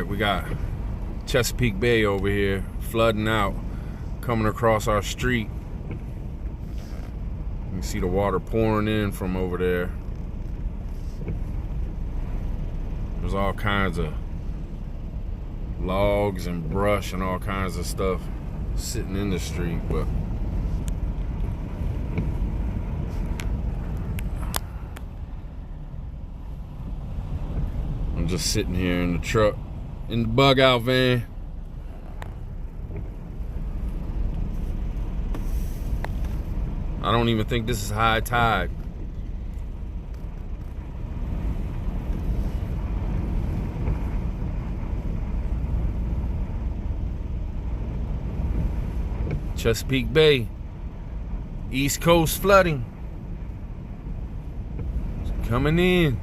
Alright, we got Chesapeake Bay over here flooding out, coming across our street. You can see the water pouring in from over there. There's all kinds of logs and brush and all kinds of stuff sitting in the street, but I'm just sitting here in the truck, in the bug out van. I don't even think this is high tide. Chesapeake Bay, East Coast flooding. It's coming in.